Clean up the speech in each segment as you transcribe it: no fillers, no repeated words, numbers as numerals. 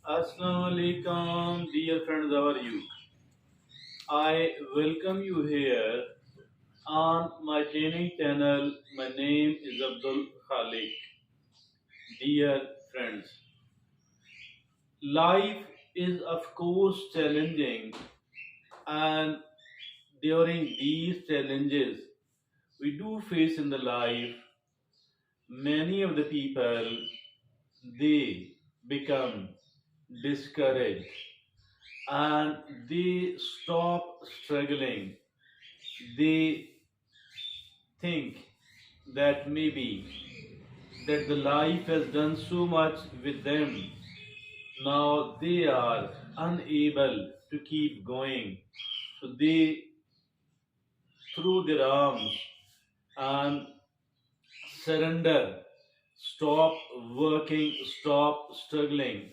Assalamu alaikum, dear friends, how are you? I welcome you here on my training channel. My name is Abdul Khalik. Dear friends, life is of course challenging, and during these challenges we do face in the life, many of the people they become discouraged and they stop struggling. They think that maybe that the life has done so much with them, now they are unable to keep going, so they throw their arms and surrender, stop working, stop struggling,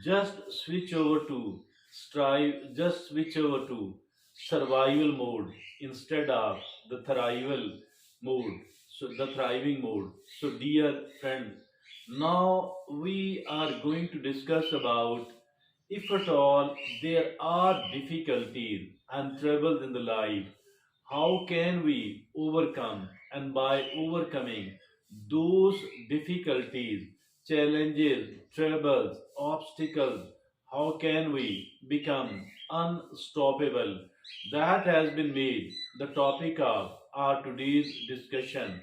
just switch over to strive, just switch over to survival mode instead of the thrival mode, so the thriving mode. So dear friends, now we are going to discuss about, if at all there are difficulties and troubles in the life, how can we overcome? And by overcoming those difficulties, challenges, troubles, obstacles, how can we become unstoppable? That has been made the topic of our today's discussion.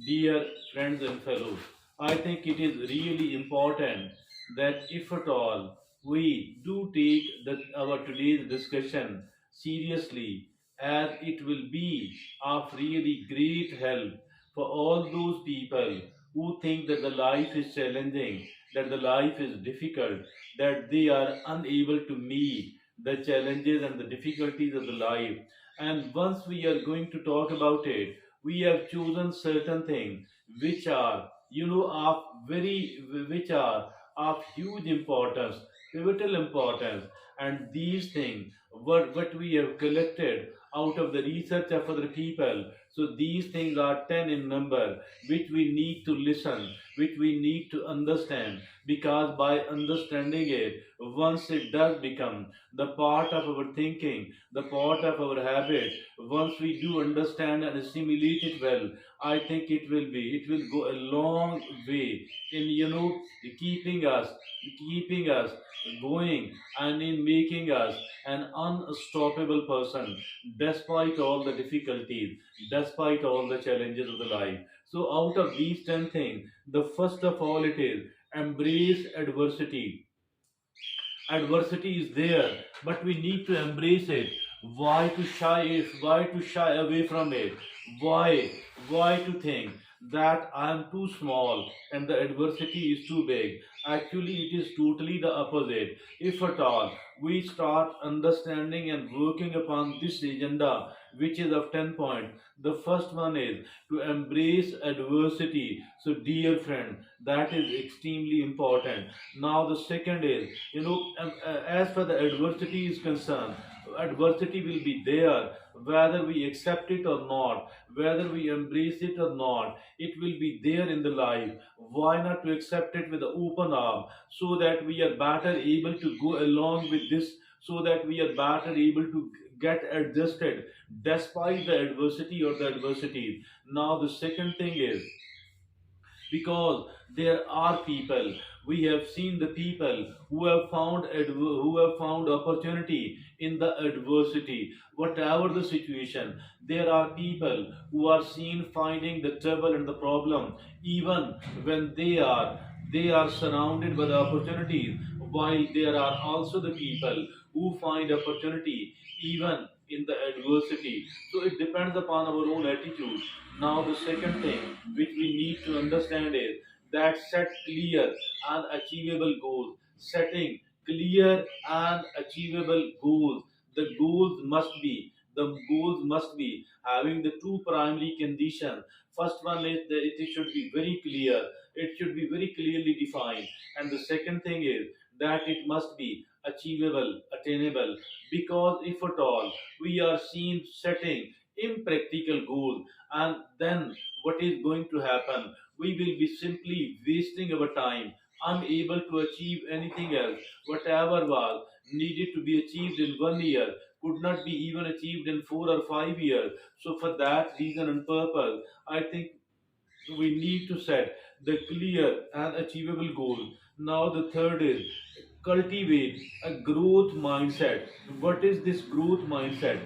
Dear friends and fellows, I think it is really important that if at all we do take our today's discussion seriously, as it will be of really great help for all those people who think that the life is challenging, that the life is difficult, that they are unable to meet the challenges and the difficulties of the life. And once we are going to talk about it, we have chosen certain things which are, which are of huge importance, pivotal importance, and these things, what we have collected out of the research of other people. So these things are 10 in number, which we need to listen, which we need to understand, because by understanding it, once it does become the part of our thinking, the part of our habit, once we do understand and assimilate it well, I think it will go a long way in, keeping us, keeping us going, and in making us an unstoppable person despite all the difficulties, despite all the challenges of the life. So, out of these 10 things, the first of all it is embrace adversity. Adversity is there, but we need to embrace it. Why to shy away from it? Why to think that I am too small and the adversity is too big? Actually, it is totally the opposite. If at all we start understanding and working upon this agenda, which is of 10 points, the first one is to embrace adversity. So dear friend, that is extremely important. Now the second is, as far the adversity is concerned, adversity will be there whether we accept it or not, whether we embrace it or not. It will be there in the life. Why not to accept it with an open arm, so that we are better able to go along with this, so that we are better able to get adjusted despite the adversity or the adversities. Now the second thing is, because there are people, we have seen the people who have who have found opportunity in the adversity. Whatever the situation, there are people who are seen finding the trouble and the problem even when they are surrounded by the opportunities, while there are also the people who find opportunity even in the adversity. So it depends upon our own attitude. Now, the second thing which we need to understand is that set clear and achievable goals. Setting clear and achievable goals. The goals must be having the two primary conditions. First one is that it should be very clear. It should be very clearly defined. And the second thing is that it must be achievable, attainable. Because if at all we are seen setting impractical goals, and then what is going to happen, we will be simply wasting our time, unable to achieve anything else. Whatever was needed to be achieved in 1 year could not be even achieved in 4 or 5 years. So, for that reason and purpose, I think we need to set the clear and achievable goal. Now, the third is cultivate a growth mindset. What is this growth mindset?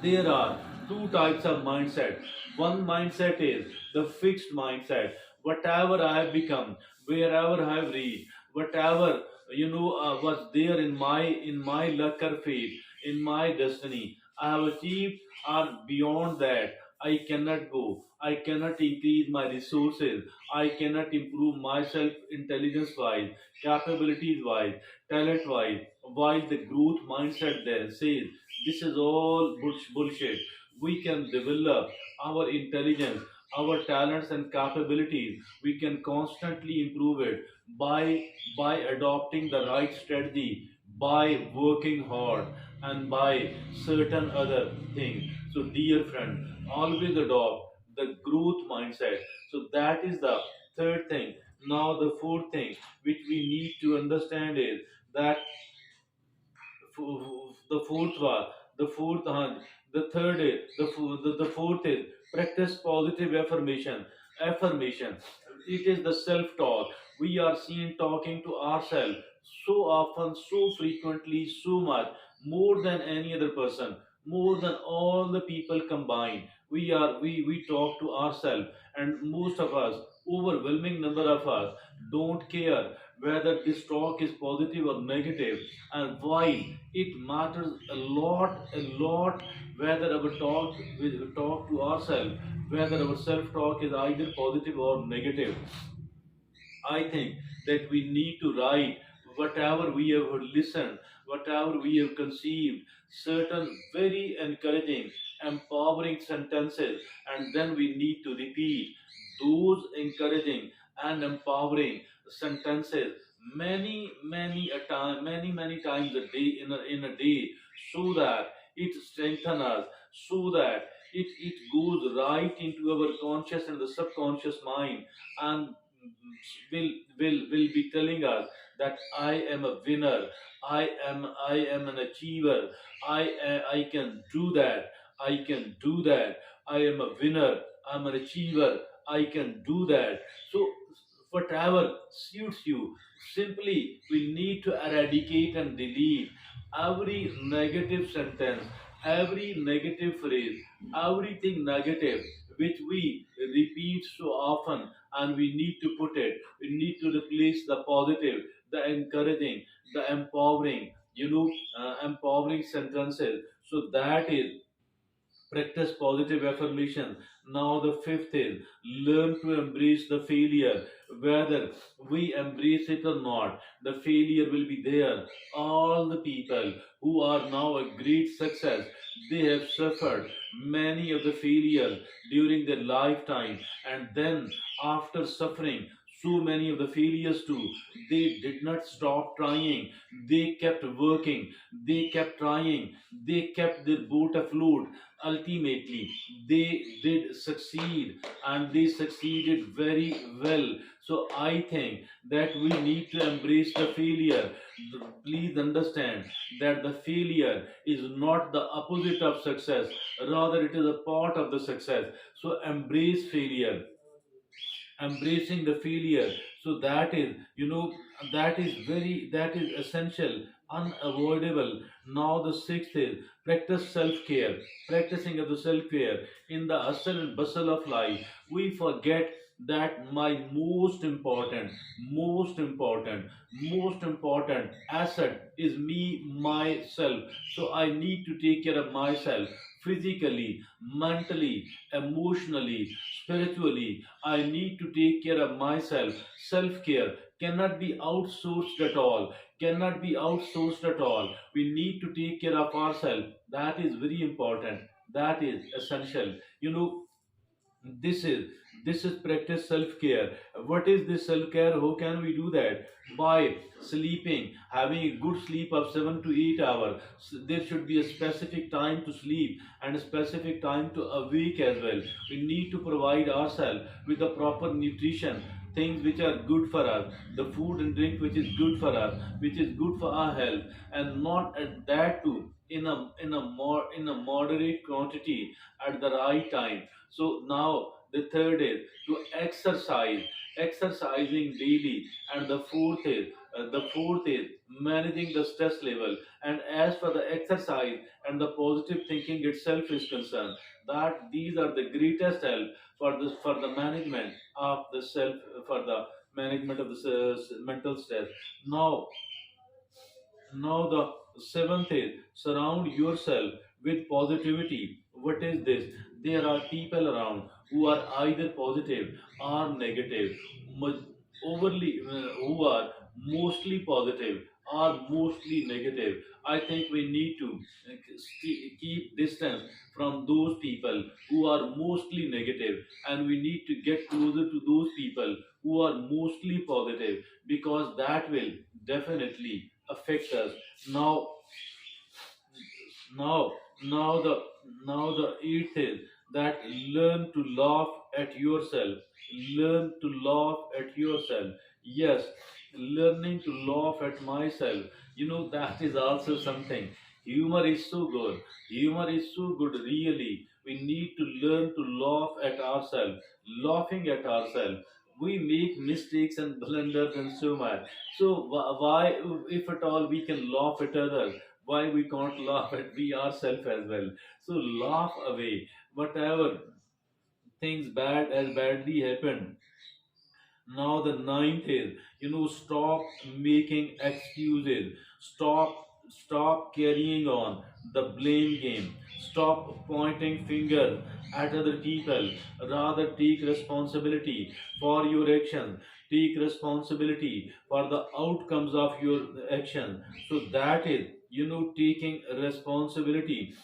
There are two types of mindset. One mindset is the fixed mindset. Whatever I have become, wherever I have reached, whatever was there in my luck or fate, in my destiny, I have achieved, or beyond that I cannot go. I cannot increase my resources. I cannot improve myself intelligence wise, capabilities wise, talent wise. While the growth mindset there says this is all bullshit. We can develop our intelligence, our talents and capabilities. We can constantly improve it by adopting the right strategy, by working hard, and by certain other things. So, dear friend, always adopt the growth mindset. So that is the third thing. Now, the fourth thing which we need to understand is that the fourth one, the fourth one, the third is the fourth is practice positive affirmation. Affirmation. It is the self-talk. We are seen talking to ourselves so often, so frequently, so much, more than any other person, more than all the people combined. We talk to ourselves, and most of us, overwhelming number of us, don't care whether this talk is positive or negative, and why it matters a lot whether our talk to ourselves, whether our self talk is either positive or negative. I think that we need to write whatever we have listened, whatever we have conceived, certain very encouraging, empowering sentences, and then we need to repeat those encouraging and empowering sentences many times a day, in a day, so that it strengthens us, so that it goes right into our conscious and the subconscious mind, and will will be telling us that I am a winner, I am an achiever, I can do that, I can do that, I am a winner, I'm an achiever, I can do that. So whatever suits you, simply we need to eradicate and delete every negative sentence, every negative phrase, everything negative which we repeat so often, and we need to put it, we need to replace the positive, the encouraging, the empowering, empowering sentences. So that is practice positive affirmation. Now, the fifth is learn to embrace the failure. Whether we embrace it or not, the failure will be there. All the people who are now a great success, they have suffered many of the failures during their lifetime, and then after suffering so many of the failures too, they did not stop trying. They kept working, they kept trying, they kept their boat afloat. Ultimately they did succeed, and they succeeded very well. So I think that we need to embrace the failure. Please understand that the failure is not the opposite of success, rather it is a part of the success. So embrace failure, embracing the failure. So that is, that is essential, unavoidable. Now, the sixth is practice self-care. Practicing of the self-care. In the hustle and bustle of life, we forget that my most important asset is me, myself. So I need to take care of myself, physically, mentally, emotionally, spiritually. I need to take care of myself. Self care cannot be outsourced at all. Cannot be outsourced at all. We need to take care of ourselves. That is very important. That is essential. This is this is practice self-care. What is this self-care? How can we do that? By sleeping, having a good sleep of 7 to 8 hours. There should be a specific time to sleep and a specific time to awake as well. We need to provide ourselves with the proper nutrition, things which are good for us, the food and drink which is good for us, which is good for our health, and not at that too in a moderate quantity at the right time. So now the third is to exercise, exercising daily, and the fourth is managing the stress level. And as for the exercise and the positive thinking itself is concerned, that these are the greatest help for the management of the self, for the management of the mental stress. Now, now the seventh is surround yourself with positivity. What is this? There are people around who are either positive or negative, mu- overly who are mostly positive or mostly negative. I think we need to keep distance from those people who are mostly negative, and we need to get closer to those people who are mostly positive, because that will definitely affect us. Now, now, now the now the eighth is that learn to laugh at yourself. Learn to laugh at yourself. Yes, learning to laugh at myself. That is also something. Humor is so good. Humor is so good. Really, we need to learn to laugh at ourselves. Laughing at ourselves. We make mistakes and blunders and so much. So why, if at all, we can laugh at others, why we can't laugh at we ourselves as well? So laugh away whatever things bad as badly happened. Now the ninth is, stop making excuses. Stop carrying on the blame game. Stop pointing fingers at other people. Rather take responsibility for your actions. Take responsibility for the outcomes of your action. So that is, taking responsibility.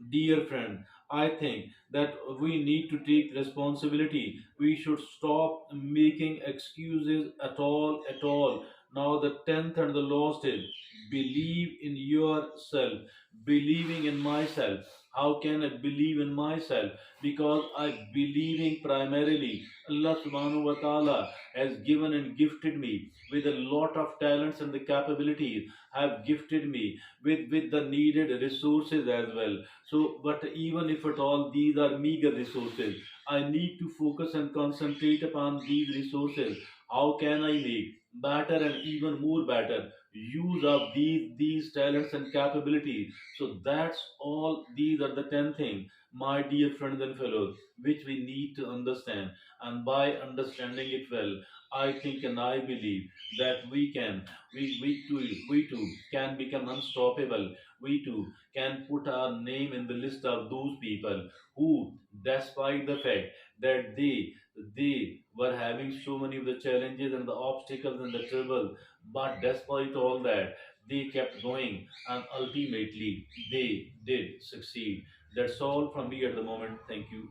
Dear friend, I think that we need to take responsibility. We should stop making excuses at all, at all. Now, the tenth and the last is believe in yourself, believing in myself. How can I believe in myself? Because I believing primarily Allah subhanahu wa ta'ala has given and gifted me with a lot of talents and the capabilities, have gifted me with the needed resources as well. So, but even if at all these are meager resources, I need to focus and concentrate upon these resources. How can I make better and even more better use of these talents and capabilities? So that's all. These are the 10 things, my dear friends and fellows, which we need to understand. And by understanding it well, I think and I believe that we too can become unstoppable. We too can put our name in the list of those people who, despite the fact that they were having so many of the challenges and the obstacles and the trouble, but despite all that, they kept going and ultimately they did succeed. That's all from me at the moment. Thank you.